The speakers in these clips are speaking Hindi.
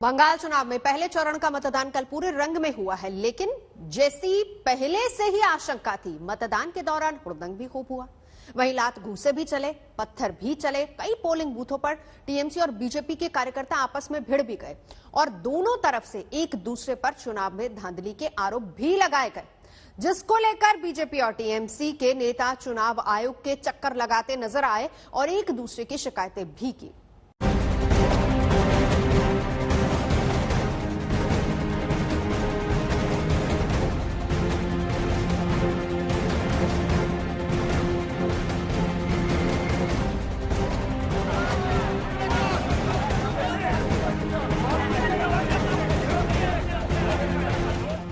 बंगाल चुनाव में पहले चरण का मतदान कल पूरे रंग में हुआ है, लेकिन जैसी पहले से ही आशंका थी, मतदान के दौरान हुड़दंग भी खूब हुआ। वहीं लात घूसे भी चले, पत्थर भी चले। कई पोलिंग बूथों पर टीएमसी और बीजेपी के कार्यकर्ता आपस में भिड़ भी गए और दोनों तरफ से एक दूसरे पर चुनाव में धांधली के आरोप भी लगाए गए, जिसको लेकर बीजेपी और टीएमसी के नेता चुनाव आयोग के चक्कर लगाते नजर आए और एक दूसरे की शिकायतें भी की।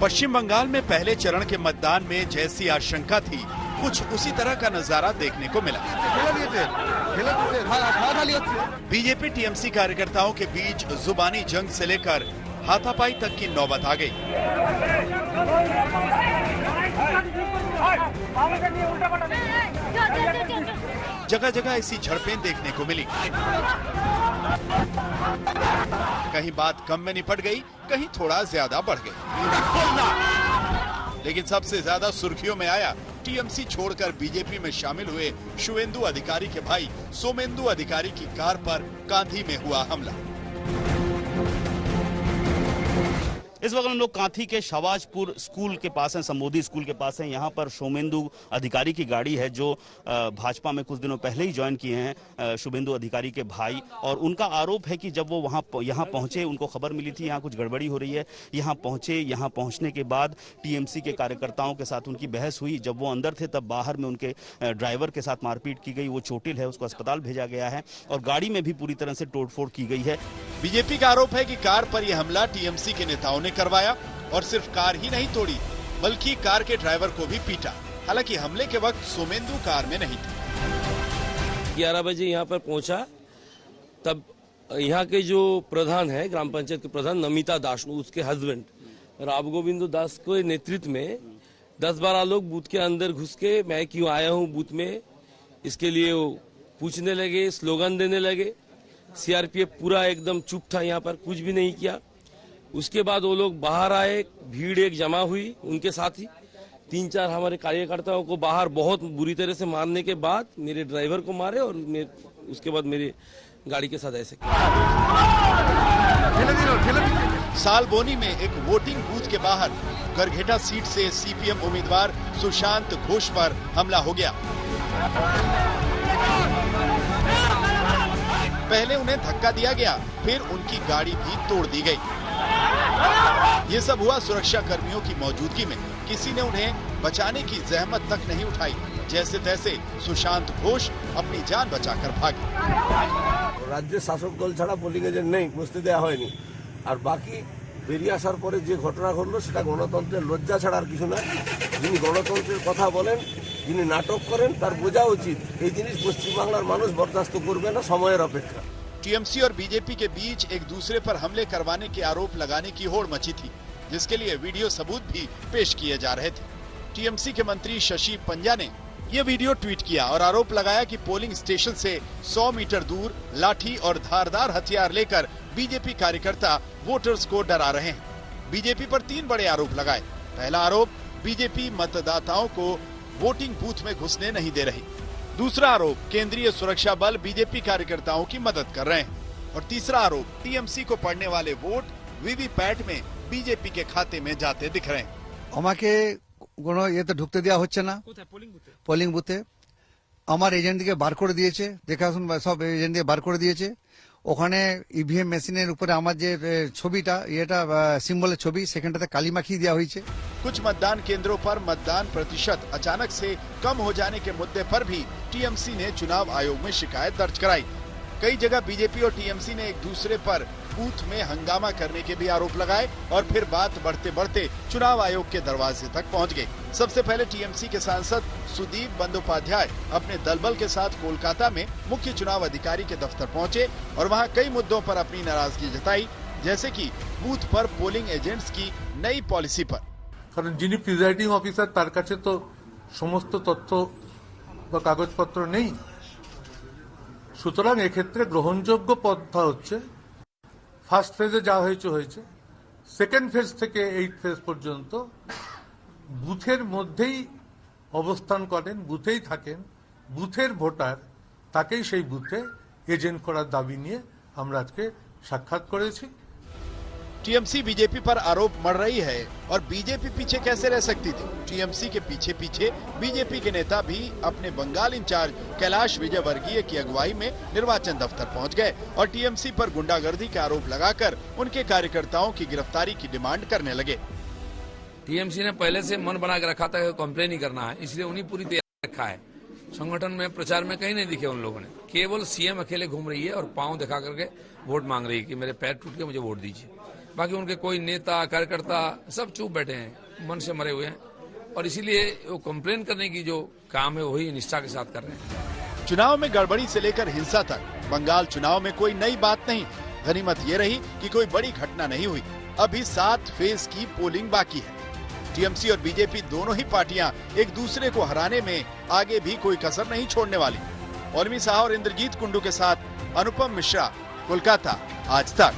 पश्चिम बंगाल में पहले चरण के मतदान में जैसी आशंका थी, कुछ उसी तरह का नजारा देखने को मिला। बीजेपी टीएमसी कार्यकर्ताओं के बीच जुबानी जंग से लेकर हाथापाई तक की नौबत आ गई। जगह जगह ऐसी झड़पें देखने को मिली। कहीं बात कम में निपट गई, कहीं थोड़ा ज्यादा बढ़ गई। लेकिन सबसे ज्यादा सुर्खियों में आया टीएमसी छोड़कर बीजेपी में शामिल हुए शुवेंदु अधिकारी के भाई सोमेंदु अधिकारी की कार पर कांधी में हुआ हमला। इस वक्त हम लोग कांथी के शवाजपुर स्कूल के पास हैं, संबोधि स्कूल के पास हैं। यहाँ पर सोमेंदु अधिकारी की गाड़ी है जो भाजपा में कुछ दिनों पहले ही ज्वाइन किए हैं शुभेंदु अधिकारी के भाई, और उनका आरोप है कि जब वो यहाँ पहुंचे, उनको खबर मिली थी यहाँ कुछ गड़बड़ी हो रही है। यहाँ पहुंचे, यहाँ पहुंचने के बाद टीएमसी के कार्यकर्ताओं के साथ उनकी बहस हुई। जब वो अंदर थे तब बाहर में उनके ड्राइवर के साथ मारपीट की गई। वो चोटिल है, उसको अस्पताल भेजा गया है और गाड़ी में भी पूरी तरह से तोड़फोड़ की गई है। बीजेपी का आरोप है कि कार पर यह हमला टीएमसी के नेताओं ने करवाया और सिर्फ कार ही नहीं तोड़ी, बल्कि कार के ड्राइवर को भी पीटा। हालांकि हमले के वक्त सोमेंदु कार में नहीं थे। 11 बजे यहाँ पर पहुंचा, तब यहाँ के जो प्रधान है, ग्राम पंचायत के प्रधान नमिता दास, उसके हस्बैंड राव गोविंद दास के नेतृत्व में 10-12 लोग बूथ के अंदर घुस के मैं क्यों आया हूँ बूथ में, इसके लिए वो पूछने लगे, स्लोगन देने लगे। सीआरपीएफ पूरा एकदम चुप था, यहाँ पर कुछ भी नहीं किया। उसके बाद वो लोग बाहर आए, भीड़ एक जमा हुई, उनके साथ ही 3-4 हमारे कार्यकर्ताओं को बाहर बहुत बुरी तरह से मारने के बाद मेरे ड्राइवर को मारे और उसके बाद मेरी गाड़ी के साथ ऐसे किया। सालबोनी में एक वोटिंग बूथ के बाहर गरघेटा सीट से सीपीएम उम्मीदवार सुशांत घोष पर हमला हो गया। पहले उन्हें धक्का दिया गया, फिर उनकी गाड़ी भी तोड़ दी गई। ये सब हुआ सुरक्षा कर्मियों की मौजूदगी में। किसी ने उन्हें बचाने की जहमत तक नहीं उठाई। जैसे तैसे सुशांत घोष अपनी जान बचाकर भागे। राज्य शासक दल छाड़ा पोलिंग एजेंट नहीं बसते देया হয়নি। और बाकी বেরিয়ে আসার পরে যে ঘটনা ঘটলো সেটা গণতন্ত্রের লজ্জা ছাড়া আর কিছু না। যিনি গণতন্ত্রের কথা বলেন, যিনি নাটক করেন, তার বোঝা উচিত এই জিনিস পশ্চিমবাংলার মানুষ বরদাস্ত করবে না সময়ের অপেক্ষা। टीएमसी और बीजेपी के बीच एक दूसरे पर हमले करवाने के आरोप लगाने की होड़ मची थी, जिसके लिए वीडियो सबूत भी पेश किए जा रहे थे। टीएमसी के मंत्री शशि पंजा ने ये वीडियो ट्वीट किया और आरोप लगाया कि पोलिंग स्टेशन से 100 मीटर दूर लाठी और धारदार हथियार लेकर बीजेपी कार्यकर्ता वोटर्स को डरा रहे हैं। बीजेपी पर 3 बड़े आरोप लगाए। पहला आरोप, बीजेपी मतदाताओं को वोटिंग बूथ में घुसने नहीं दे रही। दूसरा आरोप, केंद्रीय सुरक्षा बल बीजेपी कार्यकर्ताओं की मदद कर रहे हैं। और तीसरा आरोप, टीएमसी को पड़ने वाले वोट वीवीपैट में बीजेपी के खाते में जाते दिख रहे हैं। আমাকে কোনো ইয়েতে ঢুকতে দেওয়া হচ্ছে না। পোলিং বুথে আমার এজেন্টকে বার করে দিয়েছে, দেখাশুন সব এজেন্টকে বার করে দিয়েছে। ওখানে ইভিএম মেশিনের উপরে আমার যে ছবিটা, এটা সিম্বলের ছবি, সেখানটাতে কালি মাখিয়ে দেওয়া হয়েছে। कुछ मतदान केंद्रों पर मतदान प्रतिशत अचानक से कम हो जाने के मुद्दे पर भी टीएमसी ने चुनाव आयोग में शिकायत दर्ज कराई। कई जगह बीजेपी और टीएमसी ने एक दूसरे पर बूथ में हंगामा करने के भी आरोप लगाए और फिर बात बढ़ते बढ़ते चुनाव आयोग के दरवाजे तक पहुंच गई। सबसे पहले टीएमसी के सांसद सुदीप बंदोपाध्याय अपने दलबल के साथ कोलकाता में मुख्य चुनाव अधिकारी के दफ्तर पहुंचे और वहां कई मुद्दों पर अपनी नाराजगी जताई, जैसे कि बूथ पर पोलिंग एजेंट्स की नई पॉलिसी पर। কারণ যিনি প্রিজাইডিং অফিসার তার কাছে তো সমস্ত তথ্য বা কাগজপত্র নেই। সুতরাং এক্ষেত্রে গ্রহণযোগ্য পন্থা হচ্ছে ফার্স্ট ফেজে যা হয়েছে সেকেন্ড ফেজ থেকে 8 ফেজ পর্যন্ত বুথের মধ্যেই অবস্থান করেন, বুথেই থাকেন, বুথের ভোটার তাকেই সেই বুথে এজেন্ট করার দাবি নিয়ে আমরা আজকে সাক্ষাৎ করেছি। टीएमसी बीजेपी पर आरोप मढ़ रही है और बीजेपी पीछे कैसे रह सकती थी। टीएमसी के पीछे पीछे बीजेपी के नेता भी अपने बंगाल इंचार्ज कैलाश विजयवर्गीय की अगुवाई में निर्वाचन दफ्तर पहुंच गए और टीएमसी पर गुंडागर्दी के आरोप लगाकर उनके कार्यकर्ताओं की गिरफ्तारी की डिमांड करने लगे। टीएमसी ने पहले से मन बना के रखा था कि कंप्लेन ही करना है, इसलिए उन्हीं पूरी तैयारी रखा है। संगठन में प्रचार में कहीं नहीं दिखे उन लोगों ने, केवल सीएम अकेले घूम रही है और पांव दिखा करके वोट मांग रही है कि मेरे पैर टूट के मुझे वोट दीजिए। बाकी उनके कोई नेता कार्यकर्ता सब चुप बैठे हैं, मन से मरे हुए हैं और इसीलिए वो कंप्लेन करने की जो काम है वही निष्ठा के साथ कर रहे हैं। चुनाव में गड़बड़ी से लेकर हिंसा तक बंगाल चुनाव में कोई नई बात नहीं। गनीमत ये रही कि कोई बड़ी घटना नहीं हुई। अभी 7 फेज की पोलिंग बाकी है। टीएमसी और बीजेपी दोनों ही पार्टियां एक दूसरे को हराने में आगे भी कोई कसर नहीं छोड़ने वाली। पौलमी साहा और इंद्रजीत कुंडू के साथ अनुपम मिश्रा, कोलकाता, आज तक।